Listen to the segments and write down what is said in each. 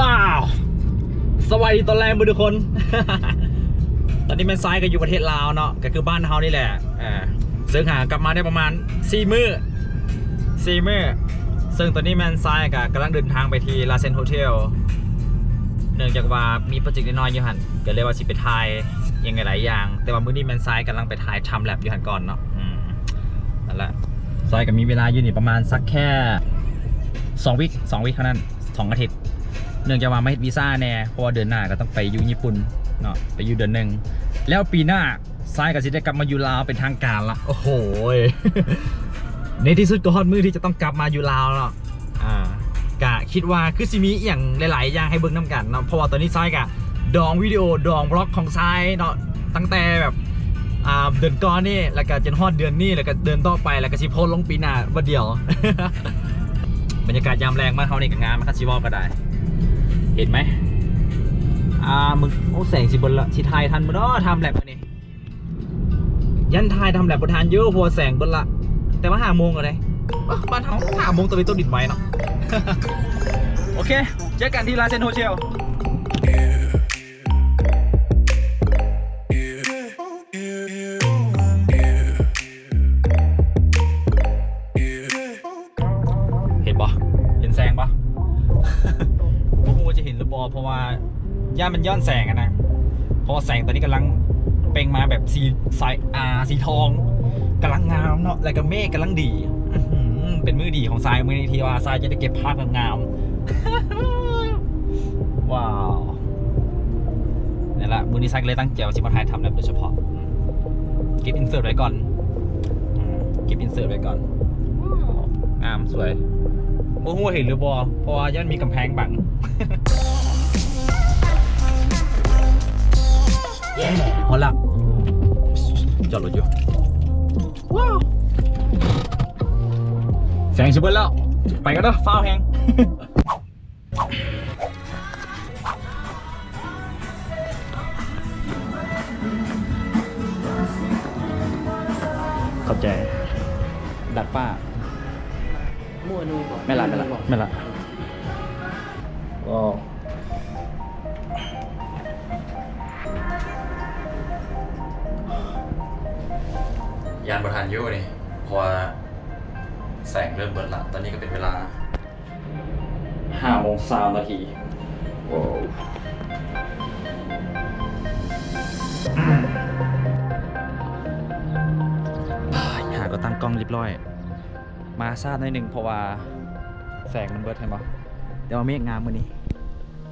ว้าวสวัสดีตอนแรกทุกคน ตอนนี้แมนซ้ายก็อยู่ประเทศลาวเนาะก็คือบ้านเฮานี่แหละซึ่งหากลับมาได้ประมาณ4 มื้อซึ่งตอนนี้แมนซ้ายก็กำลังเดินทางไปที่ลาเซนโฮเทลเนื่องจากว่ามีโปรเจกต์น้อยๆอยู่หันก็เลยว่าสิไปถ่ายยังไงหลายอย่างแต่ว่ามื้อนี้แมนซ้ายกำลังไปถ่ายทำแลบอยู่หันก่อนเนาะนั่นแหละซ้ายก็มีเวลาอยู่นี่ประมาณสักแค่2 วีคเท่านั้น2 อาทิตย์เนื่องจากว่าไม่วีซ่าแน่เพราะว่าเดือนหน้าก็ต้องไปอยู่ญี่ปุ่นเนาะไปอยู่เดือนหนึ่งแล้วปีหน้าซ้ายก็จะได้กลับมาอยู่ลาวเป็นทางการละโอ้โห ในที่สุดก็ฮอดมือที่จะต้องกลับมาอยู่ลาวเนาะกะคิดว่าคือสิมีอย่างหลายๆอย่างให้เบิ่งน้ำกันเนาะเพราะว่าตอนนี้ซ้ายกะดองวิดีโอดองบล็อกของซ้ายเนาะตั้งแต่แบบเดือนก่อนนี่แล้วก็จนฮอดเดือนนี้แล้วก็เดินต่อไปแล้วก็สิโพสลงปีหน้าวันเดียว บรรยากาศยามแรงมากเขานี่กับงานมันคัดชิวอลก็ได้เห็นไหมมึงโอ้แสงสิบนละสิไทยทันมึงเนาะทำแลบมานี่ยันไทยทำแลบบนทานเยอะพอแสงบนละแต่ว่า5 โมงเลยบ้านเขา5 โมงตัวนี้ต้นดินไว้เนาะ โอเคเจอกันที่ลาเซนโฮเทลเห็นปะเห็นแสงปะพวกกูจะเห็นหรือเปล่าเพราะว่าย่ามันย้อนแสงอะนะเพราะแสงตอนนี้กำลังเปล่งมาแบบสีทองกำลังงามเนาะแล้วก็เมฆกำลังดีเป็นมือดีของทรายมือนี้ที่ว่าทรายจะได้เก็บภาพงามว้าวนี่แหละมือนี้ทรายเลยตั้งใจว่าจะมาถ่ายทำแบบโดยเฉพาะเก็บอินเสิร์ตไว้ก่อนงามสวยโอ้โหเห็นหรือบอเพราะว่าย่านมีกำแพงบัง หมดละจอดรถอยู่ว้าวแสงชิบเบิ้ลแล้วไปกันเถอะฟ้าแหง เข้าใจดัดฟ้ามั่วนูบอกไม่ละก็ยานประธานยุ่นี่พอแสงเริ่มเบิดละตอนนี้ก็เป็นเวลา5 โมง 3 นาทีโอ้หาก็ตั้งกล้องเรียบร้อยมาซาดหน่อยหนึ่งเพราะว่าแสงมันเบิดเห็นปะเดี๋ยวเมฆงามมือนี้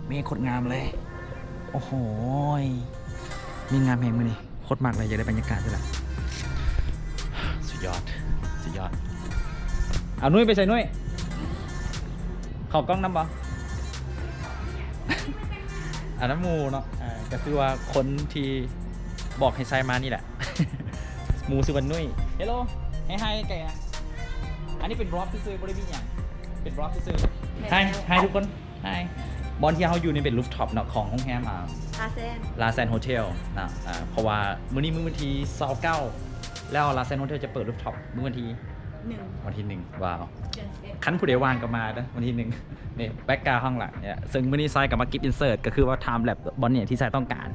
เมฆโคตรงามเลยโอ้โหมีงามแห่งมือนี้โคตรมากเลยอยากได้บรรยากาศด้วยล่ะสุดยอดเอานุ้ยไปใส่นุ้ยเข้ากล้องน้ำบ่ อันน้ำมูเนาะก็คือว่าคนที่บอกให้ใส่มานี่แหละ หมูสุวรรณนุ้ยเฮลโลให้ไก่นะอันนี้เป็นบล็อกที่ซื้อบริบิอย่างเป็นบล็อกที่ซื้อให้ทุกคนให้บอลที่เขาอยู่ในเป็นรูฟท็อปเนาะของโรงแรมลาเซนโฮเทลนะเพราะว่ามื้อนี้มื้อวันที่29แล้วลาเซนโฮเทลจะเปิดรูฟท็อปมื้อวันที่1ว้าวคันผู้ใดว่างก็มานะวันที่1นี่แบ็กกราวด์ห้องหลังเนี่ยซึ่งมื้อนี้ไซกับมากิฟอินเสิร์ตก็คือว่าไทม์แลปบอลเนี่ยที่ไซต้องการ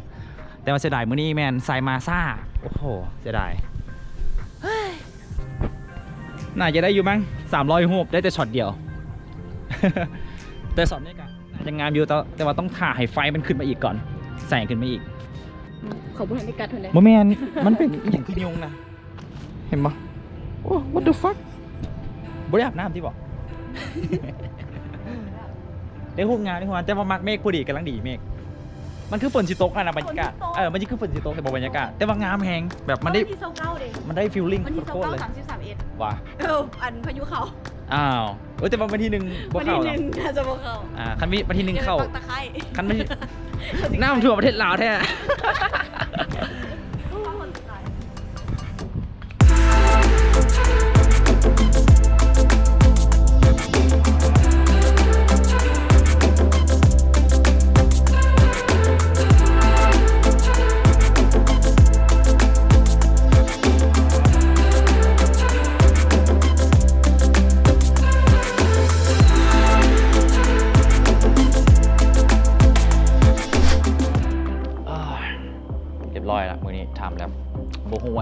แต่ว่าเสียดายมื้อนี้แมนไซมาซ่าโอ้โหเสียดายน่าจะได้อยู่มั้ง300 รูปได้แต่ช็อตเดียว แต่ช็อตนี้ก็ยังงามอยู่แต่ว่าต้องถ่ายให้ไฟมันขึ้นมาอีกก่อนแสงขึ้นมาอีกขอบคุณให้กัดเถอะนะโมเมนมันเป็นอย่างที่ยุงนะเห็นปะโอ้ what the fuck บริอาบน้ำที่บอก ได้พูดงานแต่ว่ามักเมฆพอดีกำลังดีเมฆมันคือฝนสิตกนะบรรยากาศมันคือฝนสิตกแต่บรรยากาศแต่ว่างามแหงแบบมันได้ฟีลลิ่งโคตรเลยว้าอันพายุเขาอ้าวแต่วันที่1บ่เข้าวันที่1น่าจะบ่เข้าคันวันที่1เข้าคันไม่น้ำท่วมประเทศลาวแท้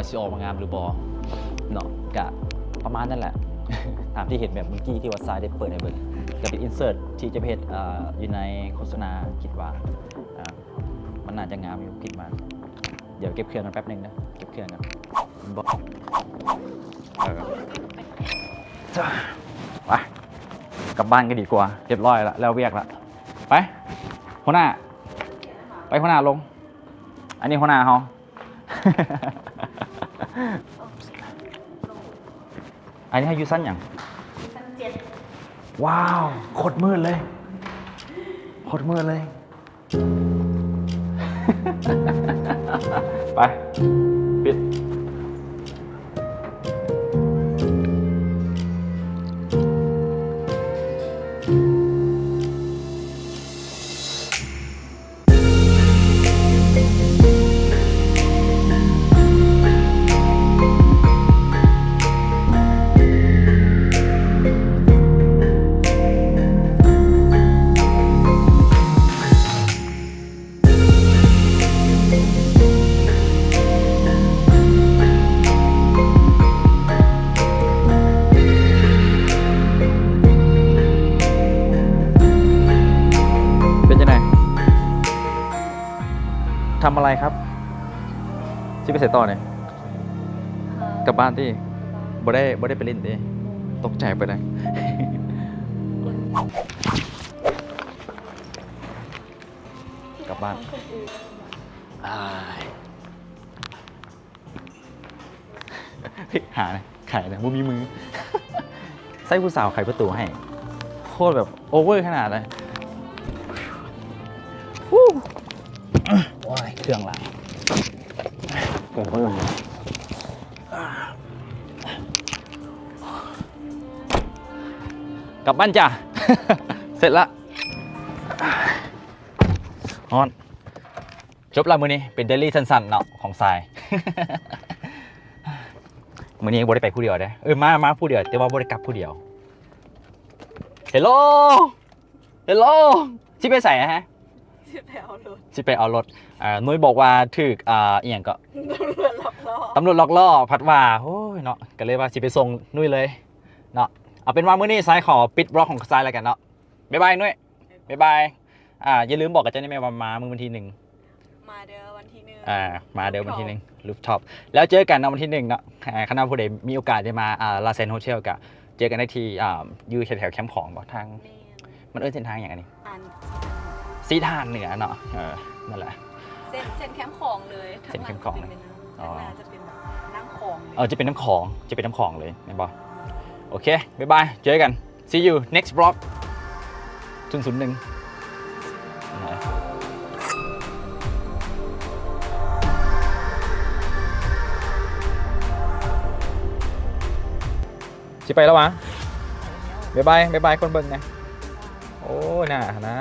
สิออกมางามหรือบอเนาะกะประมาณนั่นแหละ ตามที่เห็นแบบเมื่อกี้ที่วัดซ้ายได้เปิดในเบิร์กับเป็นอินเสิร์ตที่จะเพจอยู่ในโฆษณาคิดว่ามันน่าจะงามอยู่คิดมาเดี๋ยวเก็บเครื่องกันแป๊บนึงนะเก็บเครื่องกันบอกจ้าไปกลับบ้านก็ดีกว่าเรียบร้อยแล้วแล้วเวียกแล้วไปหัวหน้าไปหัวหน้าลงอันนี้หัวหน้าเขา อันนี้ให้ยูสั้นอย่างสั้น7ว้าวโคตรมืดเลยโคตรมืดเลย ไปปิดทำอะไรครับที่ไปเสร็จต่อเนี่ยกลับบ้านที่บ่ได้ไปเล่นที่ตกใจไปเลย กลับบ้านหาเนี่ยไข่เนี่ยบ่มีมือ ใส่ผู้สาวไขประตูให้โคตรแบบโอเวอร์ขนาดเลยว้ายเครื่องหลังเกิดเพิ่มกลับบ้านจ้ะ เสร็จละฮอนจบละมือนี้เป็นเดลี่สั้นๆเนาะของทราย มือนี้บ่ได้ไปผู้เดียวเด้มาผู้เดียวแต่ว่าบ่ได้กลับผู้เดียวเฮลโลชิไปใส่ฮะชิไปเอารถนุ้ยบอกว่าถึกอีหยังก็ตำรวจล็อกล้อพัดว่าโอ้ยเนาะก็เลยว่าสิไปส่งนุ้ยเลยเนาะเอาเป็นว่ามื้อนี้ทรายขอปิดบล็อกของทรายแล้วกันเนาะบ๊ายบายนุ้ยบ๊ายบายอย่าลืมบอกกับเจ้าหน้าที่ว่ามามื้อวันที่1มาเด้อวันที่1มาเด้อวันที่1รูฟท็อปแล้วเจอกันนะวันที่1เนาะคณะผู้ใดมีโอกาสได้มาลาเซนโฮเทลก็เจอกันได้ที่อยู่แถวแคมป์ของบ่ทางมันเส้นทางอย่างนี้สีทานเหนือเนาะนั่นแหละเส้นแคมป์ของเลย เส้นแคมป์ของเลยจะเป็นแบบน้ำของจะเป็นน้ำของเลยนะบอโอเคบ๊ายบายเจอกัน see you next vlog 001สิไปแล้ววะบ๊ายบายคนเบิ่งนะโอ้น่านะ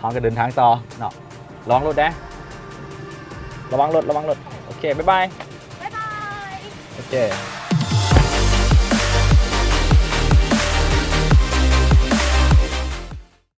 ทางก็เดินทางต่อเนาะระวังรถนะระวังรถโอเคบ๊ายบายโอเค